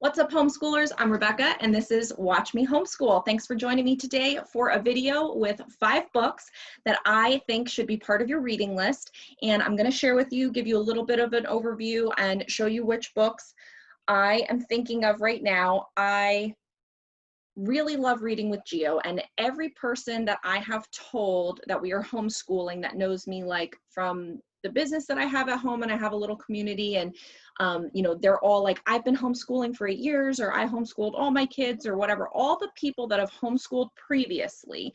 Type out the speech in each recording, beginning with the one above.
What's up, homeschoolers? I'm Rebecca, and this is Watch Me Homeschool. Thanks for joining me today for a video with 5 books that I think should be part of your reading list. And I'm going to share with you, give you a little bit of an overview, and show you which books I am thinking of right now. I really love reading with Geo, and every person that I have told that we are homeschooling that knows me, like from the business that I have at home, and I have a little community, and you know, they're all like, I've been homeschooling for 8 years, or I homeschooled all my kids, or whatever. All the people that have homeschooled previously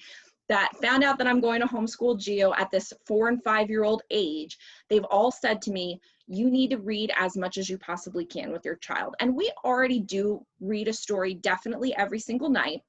that found out that I'm going to homeschool Geo at this 4- and 5-year-old age, they've all said to me, you need to read as much as you possibly can with your child. And we already do read a story definitely every single night.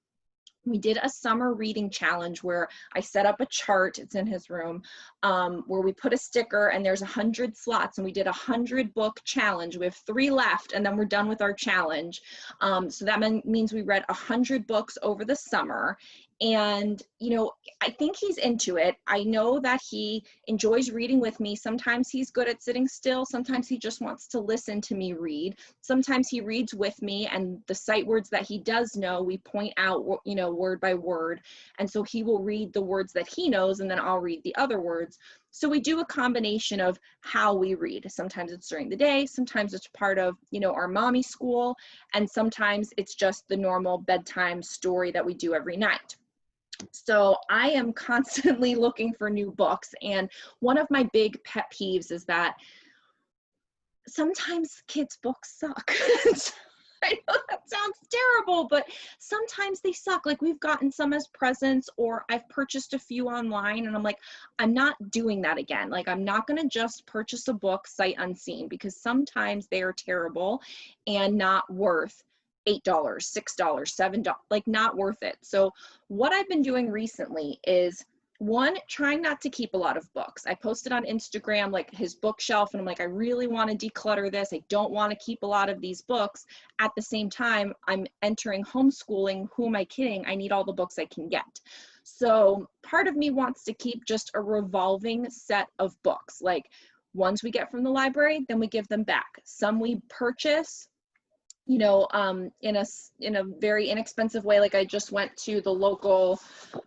We did a summer reading challenge where I set up a chart, it's in his room, where we put a sticker and there's 100 slots, and we did a 100-book challenge. We have 3 left and then we're done with our challenge. So that means we read 100 books over the summer. And, you know, I think he's into it. I know that he enjoys reading with me. Sometimes he's good at sitting still. Sometimes he just wants to listen to me read. Sometimes he reads with me, and the sight words that he does know, we point out, you know, word by word. And so he will read the words that he knows, and then I'll read the other words. So we do a combination of how we read. Sometimes it's during the day, sometimes it's part of, you know, our mommy school, and sometimes it's just the normal bedtime story that we do every night. So I am constantly looking for new books, and one of my big pet peeves is that sometimes kids' books suck. I know that sounds terrible, but sometimes they suck. Like, we've gotten some as presents, or I've purchased a few online, and I'm like, I'm not doing that again. Like, I'm not going to just purchase a book sight unseen, because sometimes they are terrible and not worth $8, $6, $7, like not worth it. So what I've been doing recently is, one, trying not to keep a lot of books. I posted on Instagram like his bookshelf, and I'm like, I really want to declutter this. I don't want to keep a lot of these books. At the same time, I'm entering homeschooling. Who am I kidding? I need all the books I can get. So part of me wants to keep just a revolving set of books. Like, ones we get from the library, then we give them back. Some we purchase, you know, in a very inexpensive way. Like, I just went to the local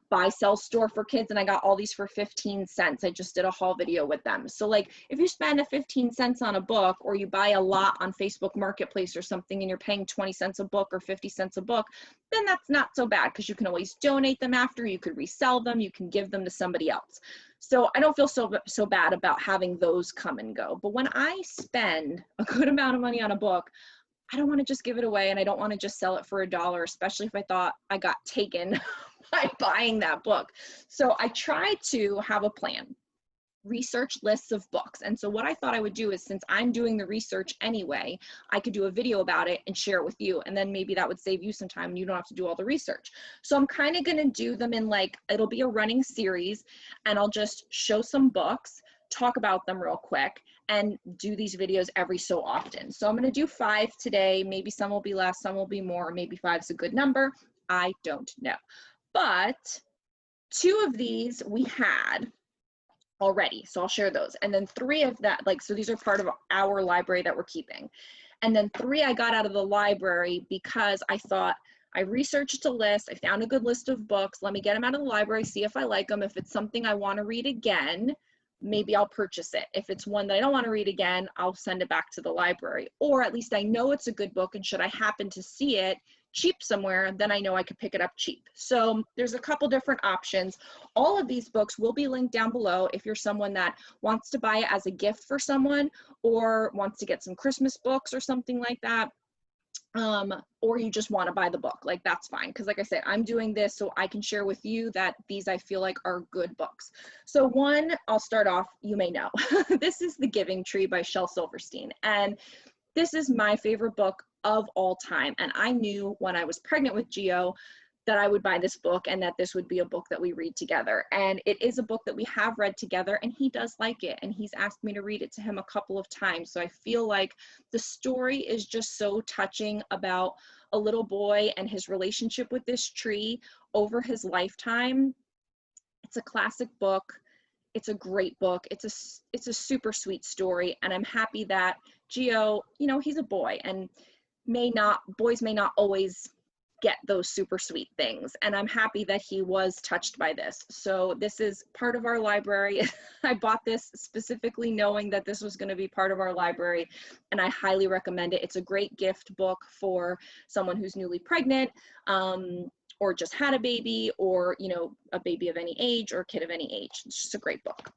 buy-sell store for kids, and I got all these for 15 cents. I just did a haul video with them. So like, if you spend 15 cents on a book, or you buy a lot on Facebook Marketplace or something, and you're paying 20 cents a book or 50 cents a book, then that's not so bad, because you can always donate them after. You could resell them, you can give them to somebody else. So I don't feel so bad about having those come and go. But when I spend a good amount of money on a book, I don't want to just give it away, and I don't want to just sell it for $1, especially if I thought I got taken by buying that book. So I try to have a plan, research lists of books. And so what I thought I would do is, since I'm doing the research anyway, I could do a video about it and share it with you. And then maybe that would save you some time, and you don't have to do all the research. So I'm kind of going to do them in, like, it'll be a running series, and I'll just show some books, talk about them real quick, and do these videos every so often. So I'm going to do 5 today. Maybe some will be less, some will be more, maybe 5 is a good number. I don't know. But 2 of these we had already, so I'll share those. And then 3 of that, like, so these are part of our library that we're keeping. And then 3 I got out of the library because I thought, I researched a list, I found a good list of books, let me get them out of the library, see if I like them. If it's something I want to read again, maybe I'll purchase it. If it's one that I don't want to read again, I'll send it back to the library. Or at least I know it's a good book, and should I happen to see it cheap somewhere, then I know I could pick it up cheap. So there's a couple different options. All of these books will be linked down below if you're someone that wants to buy it as a gift for someone, or wants to get some Christmas books or something like that. Or you just want to buy the book, like, that's fine. Because like I said, I'm doing this so I can share with you that these I feel like are good books. So one, I'll start off, you may know. This is The Giving Tree by Shel Silverstein. And this is my favorite book of all time. And I knew when I was pregnant with Geo that I would buy this book, and that this would be a book that we read together. And it is a book that we have read together, and he does like it, and he's asked me to read it to him a couple of times. So I feel like the story is just so touching about a little boy and his relationship with this tree over his lifetime. It's a classic book. It's a great book. It's a super sweet story, and I'm happy that Geo, you know, he's a boy, and boys may not always get those super sweet things. And I'm happy that he was touched by this. So this is part of our library. I bought this specifically knowing that this was going to be part of our library, and I highly recommend it. It's a great gift book for someone who's newly pregnant, or just had a baby, or, you know, a baby of any age or a kid of any age. It's just a great book.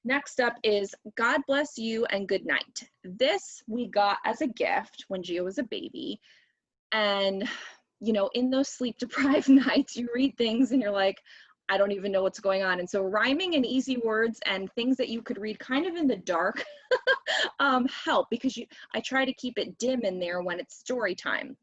Next up is God Bless You and Good Night. This we got as a gift when Gio was a baby. And, you know, in those sleep deprived nights, you read things and you're like, I don't even know what's going on. And so rhyming and easy words and things that you could read kind of in the dark help, because I try to keep it dim in there when it's story time.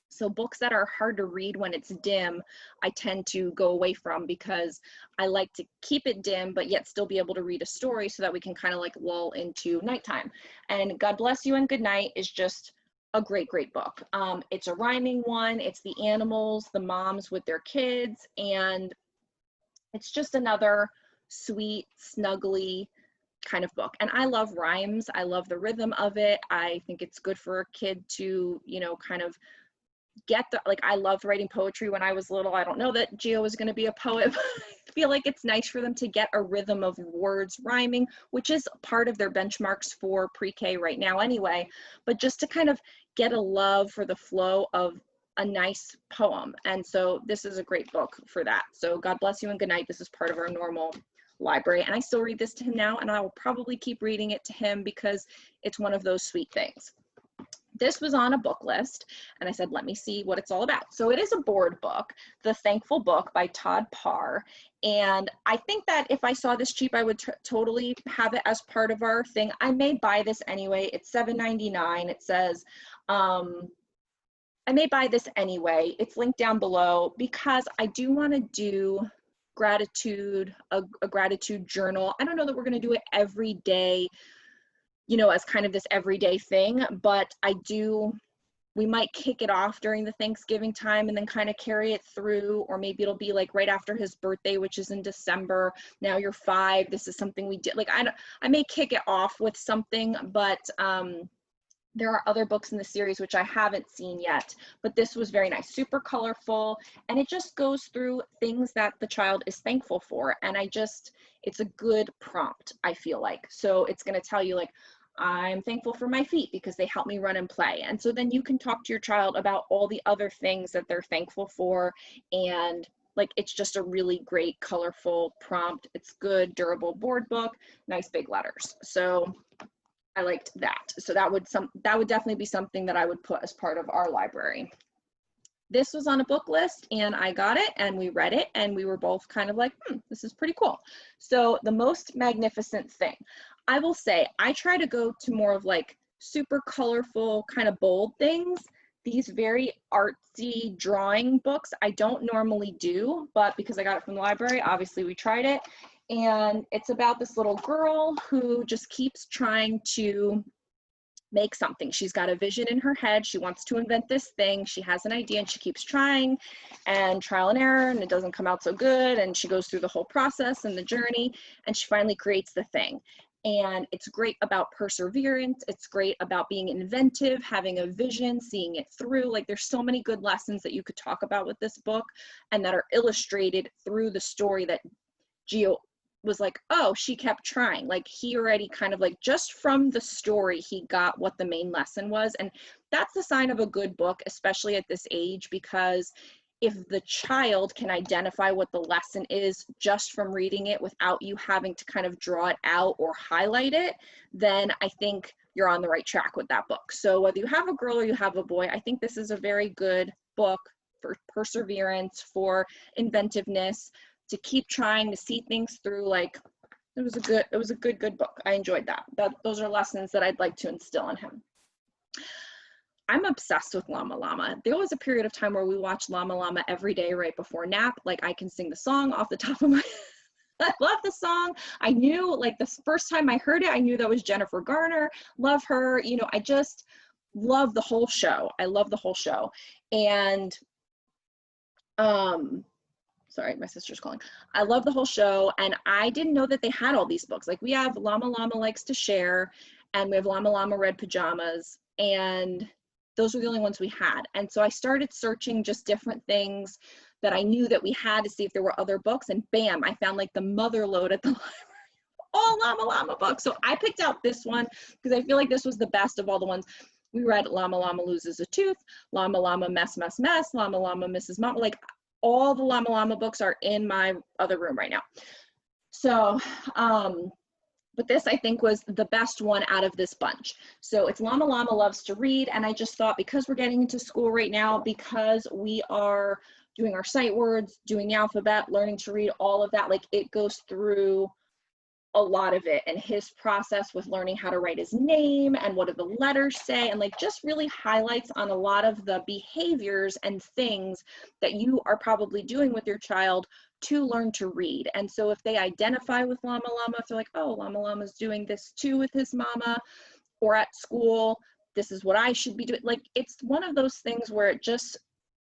So books that are hard to read when it's dim, I tend to go away from, because I like to keep it dim, but yet still be able to read a story so that we can kind of like lull into nighttime. And God Bless You and Good Night is just a great, great book. It's a rhyming one. It's the animals, the moms with their kids, and it's just another sweet, snuggly kind of book. And I love rhymes. I love the rhythm of it. I think it's good for a kid to, you know, kind of get the, like, I loved writing poetry when I was little. I don't know that Gio was going to be a poet, but I feel like it's nice for them to get a rhythm of words rhyming, which is part of their benchmarks for pre-K right now anyway, but just to kind of get a love for the flow of a nice poem. And so this is a great book for that. So God Bless You and Good Night. This is part of our normal library, and I still read this to him now, and I will probably keep reading it to him because it's one of those sweet things. This was on a book list, and I said, let me see what it's all about. So it is a board book, The Thankful Book by Todd Parr. And I think that if I saw this cheap, I would totally have it as part of our thing. I may buy this anyway. It's $7.99. It says, I may buy this anyway. It's linked down below because I do want to do gratitude, a gratitude journal. I don't know that we're going to do it every day, you know, as kind of this everyday thing, but we might kick it off during the Thanksgiving time and then kind of carry it through, or maybe it'll be like right after his birthday, which is in December. Now you're 5. This is something we did. Like, I may kick it off with something, but there are other books in the series which I haven't seen yet, but this was very nice, super colorful, and it just goes through things that the child is thankful for. And it's a good prompt, I feel like. So it's going to tell you, like, I'm thankful for my feet because they help me run and play. And so then you can talk to your child about all the other things that they're thankful for. And like, it's just a really great, colorful prompt. It's good, durable board book, nice big letters. So I liked that. So that would definitely be something that I would put as part of our library. This was on a book list, and I got it and we read it, and we were both kind of like, this is pretty cool. So The Most Magnificent Thing. I will say, I try to go to more of like super colorful, kind of bold things. These very artsy drawing books, I don't normally do, but because I got it from the library, obviously we tried it. And it's about this little girl who just keeps trying to make something. She's got a vision in her head. She wants to invent this thing. She has an idea and she keeps trying, and trial and error, and it doesn't come out so good. And she goes through the whole process and the journey, and she finally creates the thing. And it's great about perseverance. It's great about being inventive, having a vision, seeing it through. Like, there's so many good lessons that you could talk about with this book, and that are illustrated through the story that Gio was like, oh, she kept trying. Like, he already kind of like, just from the story, he got what the main lesson was. And that's the sign of a good book, especially at this age, because if the child can identify what the lesson is just from reading it without you having to kind of draw it out or highlight it, then I think you're on the right track with that book. So whether you have a girl or you have a boy, I think this is a very good book for perseverance, for inventiveness, to keep trying to see things through. Like, it was a good book. I enjoyed that. Those are lessons that I'd like to instill in him. I'm obsessed with Llama Llama. There was a period of time where we watched Llama Llama every day right before nap. Like, I can sing the song off the top of my I love the song. I knew, like, the first time I heard it, I knew that was Jennifer Garner. Love her. You know, I just love the whole show. I love the whole show. And sorry, my sister's calling. I love the whole show, and I didn't know that they had all these books. Like, we have Llama Llama Likes to Share, and we have Llama Llama Red Pajamas, and those were the only ones we had. And so I started searching just different things that I knew that we had to see if there were other books, and bam, I found like the mother load at the library, all Llama Llama books. So I picked out this one because I feel like this was the best of all the ones. We read Llama Llama Loses a Tooth, Llama Llama Mess Mess Mess, Llama Llama Mrs. Mama. Like all the Llama Llama books are in my other room right now. So, but this I think was the best one out of this bunch. So it's Llama Llama Loves to Read. And I just thought, because we're getting into school right now, because we are doing our sight words, doing the alphabet, learning to read, all of that, like it goes through a lot of it, and his process with learning how to write his name and what do the letters say, and like just really highlights on a lot of the behaviors and things that you are probably doing with your child to learn to read. And so if they identify with Llama Llama, if they're like, oh, Llama Llama's doing this too with his mama, or at school, this is what I should be doing. Like it's one of those things where it just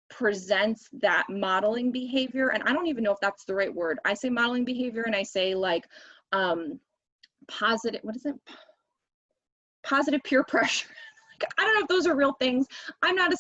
presents that modeling behavior. And I don't even know if that's the right word. I say modeling behavior, and I say like positive, what is it? Positive peer pressure. Like, I don't know if those are real things. I'm not a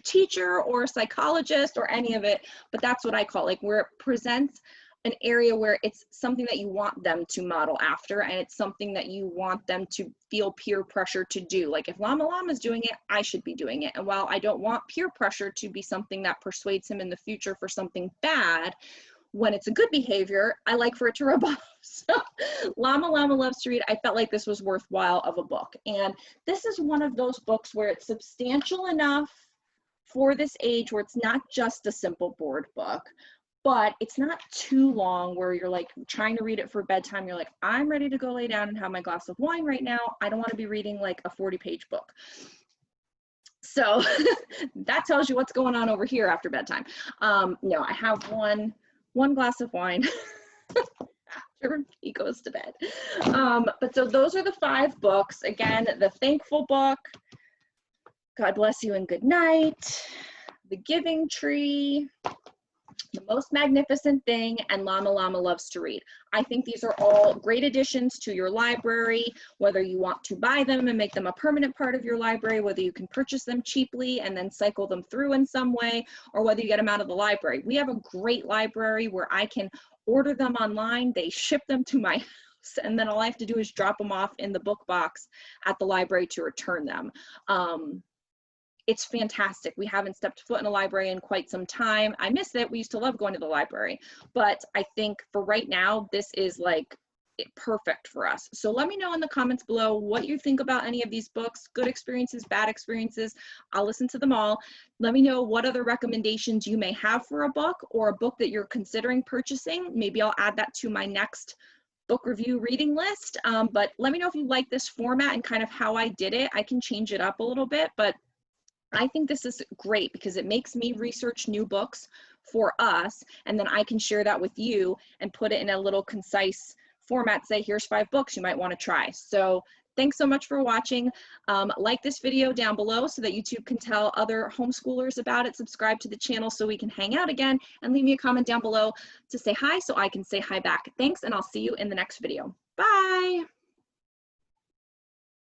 teacher or a psychologist or any of it, but that's what I call it, like where it presents an area where it's something that you want them to model after, and it's something that you want them to feel peer pressure to do. Like if Llama Llama is doing it, I should be doing it. And while I don't want peer pressure to be something that persuades him in the future for something bad, when it's a good behavior, I like for it to rub off. So Llama Llama Loves to Read, I felt like this was worthwhile of a book. And this is one of those books where it's substantial enough for this age where it's not just a simple board book, but it's not too long where you're like trying to read it for bedtime. You're like, I'm ready to go lay down and have my glass of wine right now. I don't want to be reading like a 40-page book. So that tells you what's going on over here after bedtime. No, I have one glass of wine after he goes to bed. But so those are the 5 books. Again, The Thankful Book, God Bless You and Good Night, The Giving Tree, The Most Magnificent Thing, and Llama Llama Loves to Read. I think these are all great additions to your library, whether you want to buy them and make them a permanent part of your library, whether you can purchase them cheaply and then cycle them through in some way, or whether you get them out of the library. We have a great library where I can order them online, they ship them to my house, and then all I have to do is drop them off in the book box at the library to return them. It's fantastic. We haven't stepped foot in a library in quite some time. I miss it. We used to love going to the library, but I think for right now, this is like perfect for us. So let me know in the comments below what you think about any of these books, good experiences, bad experiences. I'll listen to them all. Let me know what other recommendations you may have for a book, or a book that you're considering purchasing. Maybe I'll add that to my next book review reading list. But let me know if you like this format and kind of how I did it. I can change it up a little bit, but I think this is great because it makes me research new books for us, and then I can share that with you and put it in a little concise format, say here's 5 books you might want to try. So thanks so much for watching. Like this video down below so that YouTube can tell other homeschoolers about it. Subscribe to the channel so we can hang out again, and leave me a comment down below to say hi so I can say hi back. Thanks, and I'll see you in the next video. Bye.